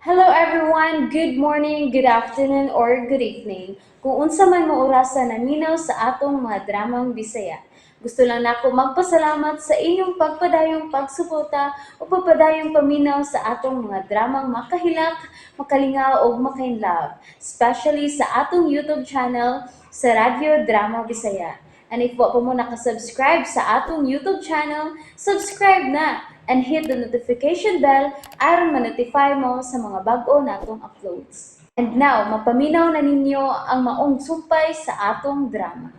Hello everyone, good morning, good afternoon, or good evening. Kung unsa man mo orasan naminaw sa atong mga dramang Bisaya. Gusto lang nako magpasalamat sa inyong pagpadayong pagsuporta o pagpadayong paminaw sa atong mga dramang makahilak, makalingaw o makainlove, especially sa atong YouTube channel sa Radio Drama Bisaya. And if wa pa mo nakasubscribe sa atong YouTube channel, subscribe na and hit the notification bell aron ma-notify mo sa mga bag-o natong uploads. And now, mapaminaw na ninyo ang maong sumpay sa atong drama.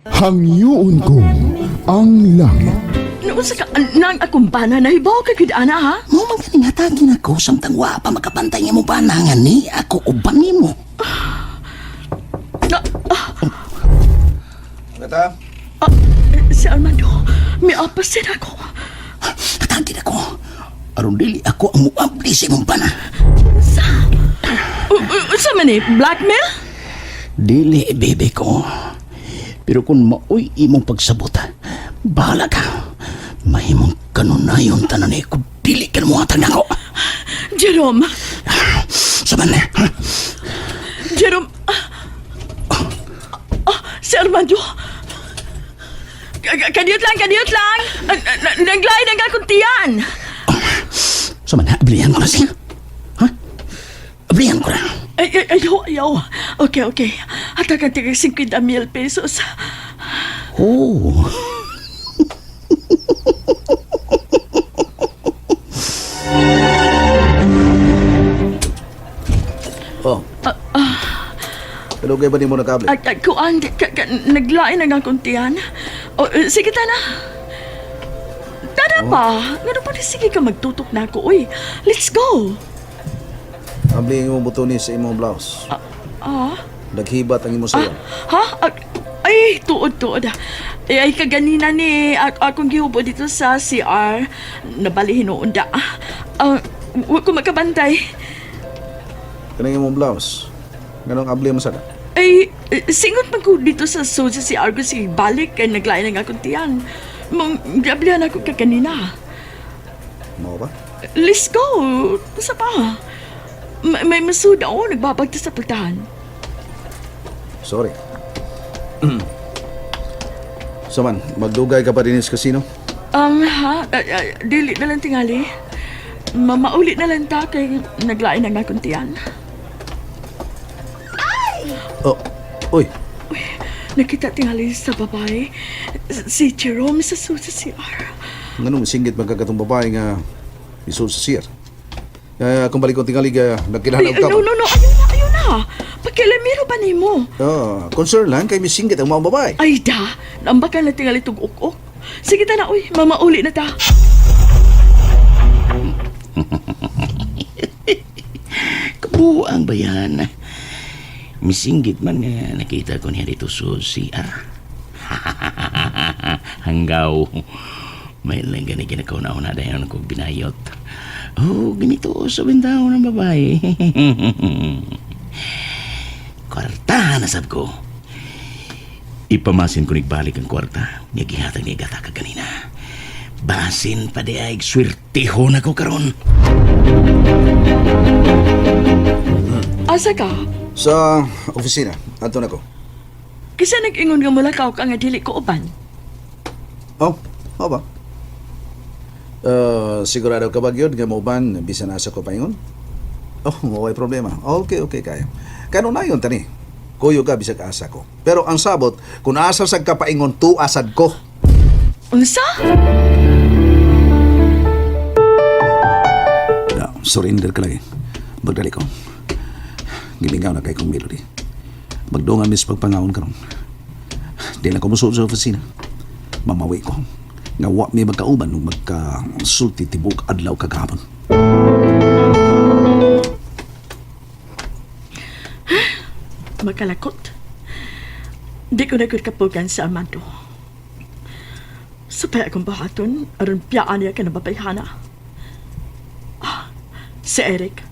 Hangyoon ko ang langit. Nausa ka, nang akong bana na ibaw ka ana ha? Mo man ganing hatagin ako samtang wa pa makapantay nga mo panangan ni ako uban nimo. Kata? Si Armando, may apasin ako. Hatagin ako. Aron dili ako ang muabli sa imong pana. Sa man eh, blackmail? Dili bebe ko. Pero kung maoy imong pagsabot, bahala ka. Mahimong kanunayon tanan ni ko dili ka mo hatag nako. Jerome, Saman na. Jerome, si Armando. Kadiyot lang. Naglay ng akong tiyan. Saman na, ablihan ko na siya. Ha? Ablihan ko na. Ayaw. Okay. Hatagan tigay 50,000 pesos. Oh. Oh. Kalugay ba ni mo na kable? Kuan, naglain ng akong tiyan. Sige ta na. Tara pa. Nga pa sige ka magtutok na ako. Uy, let's go. Kable yung imong buto ni sa imong blouse. Naghibat ang imong sayo. Ha? Ay, tuod. Ay, kaganina ni akong gihubo dito sa CR. Nabalihin noon da. Huwag ko magkabantay. Kanang imong blouse. Ganong able mo sada? Ay, singot man ko dito sa soja si Argo si balik kay naglain ng akong tiyan. Gablihan ako kaganina. Mao ba? Let's go. Sa pa? May masuda ako nagbabagta sa pultahan. Sorry. Saman, magdugay ka pa din sa casino? Dili na lang tingali. Mamaulit na lang ta kay naglain ng akong tiyan. Oh, uy. Nakita tingali sa babae. Si Jerome sa susa CR. Nganong singgit magkagatong babae nga isod sa sir. Kung balik ko tingali ka, nagkilala ka No. Ayun na. Pagkilamiro ba ni mo? Concern lang kay misinggit ang mga babae. Ay da, nambakan na tingali tug-uk-uk. Sige ta na, uy. Mamauli na ta. Kabuang ba yan? Misinggit man nga nakita ko niya dito sa CR. Hanggaw. May lang gani ginakaw na dahil ako binayot. Oh, ganito sa bintao ng babae. Kwarta na sab ko. Ipamasin ko nagbalik ang kwarta. Nagihatag ni gata ka kanina. Basin pa di ay swirtiho na ko karon. Asa ka? Sa opisina, ato na ko. Kasi nag-ingon nga mula ka nga dili ko uban. Oh, ba? Sigurado ka ba yun nga mo ban bisan asa ko paingon? Oh, may problema. Okay, kaya. Kano na yun, tani? Kuyo ka bisag asa ko. Pero ang sabot, kung asa sa kapaingon, tu asad ko. Unsa? Surrender ka lagi. Magdali ko. Gilingaw na kay kong melody. Magdungan mis pagpangaon karon. Di na ko musuot sa opisina. Mamawi ko. Nga wa mi magkauban nung magka-sulti tibok adlaw kagahapon. Magkalakot. Di ko na kapugan sa Armando. Supaya akong bahaton, aron piyaan niya ka na babayhana. Si Eric.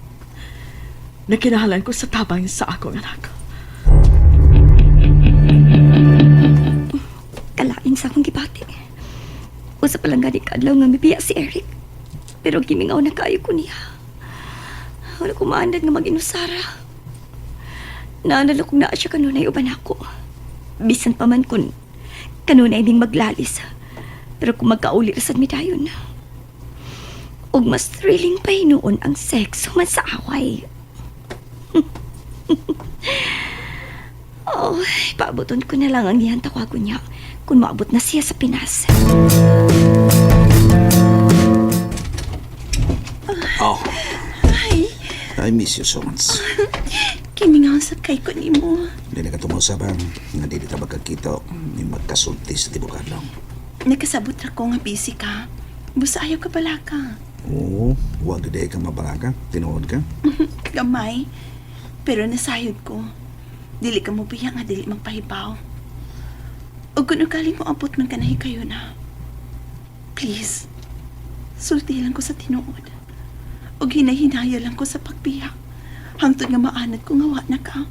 Nakinahalan ko sa tabang sa akong anak. Kalain sa akong gibati. Usa pa lang gani kadlaw nga mibiya si Eric. Pero gimingaw na kayo ko niya. Wala ko maandag nga mag-inusara. Naandalo kong naa siya kanunay uban ako. Bisan pa man kun kanunay ding maglalis. Pero kung magkauli rasad mi dayon. Og mas thrilling pa noon ang sex man sa away. Oh, paaboton ko na lang ang iyang tawagon niya kung maabot na siya sa Pinas. Oh, Ay, I miss you so much. kiningaw sa kay ko ni mo. Hindi na ka tumusabang nga di kita magkakita ni magkasulti sa tibukan lang. Nagkasabot ra ko nga busy ka. Busa ayaw ka pala ka. Oo, huwag na ka mabaraka. Tinuod ka. Gamay. Pero nasayod ko. Dili ka mo biya nga dili magpahibaw. O kung ugaling mo abot man ka na hikayo na. Please, sulti lang ko sa tinuod. O hinahinaya lang ko sa pagbiyak. Hangtod nga maanad ko nga wa na ka.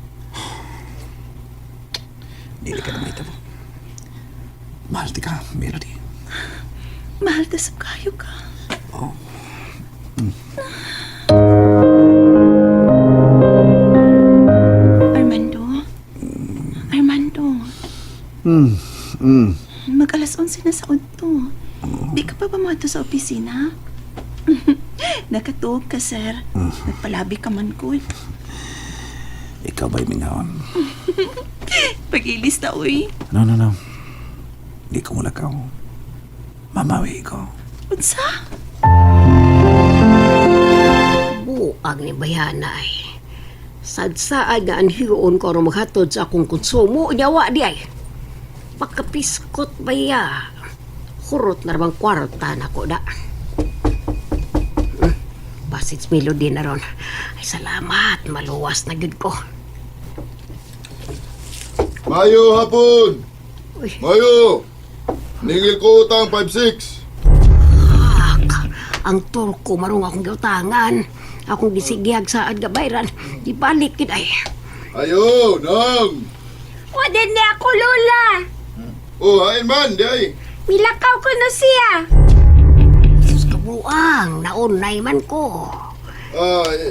Dili ka na may tabo. Mahal ti ka, Melody. Mahal ta sa kayo ka. Oh. Armando? Armando, mag-alas 11 na sa udto. Di ka pa pamato sa opisina? Nakatuog ka, sir. Nagpalabi ka man ko. Ikaw ba'y mingawan? Pag-ilis na, uy. No. Hindi ko mula ka. Mamawi ko. Unsa? Buang ni Bayana ay. Sadsaad nga anhiyon ko rin maghatod sa akong konsumo. Nyawa di ay. Pagkapiskot baya. Hurot na namang kwarta na ko da. Basits Melody na ron. Ay salamat. Maluwas na gid ko. Mayo hapon! Uy. Mayo! Ningil ko utang 5-6. Ang turko marong akong giutangan. Akong gisigyag sa adgabayran. Di balik gid ay. Ayo, nang! Wadin niya ako, Lola. Oh, hain man, di ay. Milakaw ko na siya. Sus kabuang. Naunay man ko.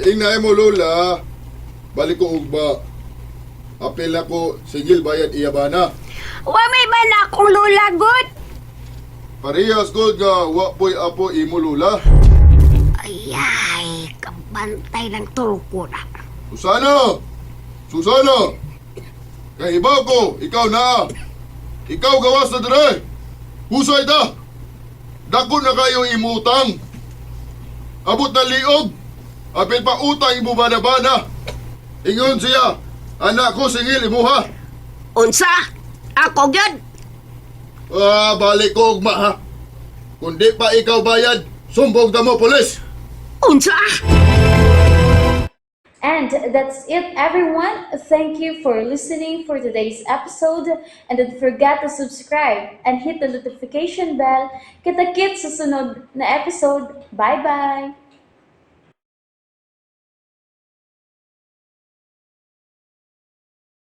Ingnaay mo, Lola. Balik ko ugba. Apel ako, sigil bayad iyabana. Wa may ba na akong Lola, good? Parehas good nga, wapoy apo imo, Lola. Ayay. Kabantay ng turko na. Susana! Susana! Kahibaw ko, ikaw na. Ikaw gawas na dire. Husay ta. Dako na kayo imutang. Abot na liog. Apil pa utang imo bana-bana. Ingon siya, anak ko singil imuha. Unsa? Ako gyud. Balik ko ugma ha. Kung di pa ikaw bayad, sumbog na mo polis. Unsa? And that's it, everyone. Thank you for listening for today's episode. And don't forget to subscribe and hit the notification bell. Kita-kits sa sunod na episode. Bye-bye!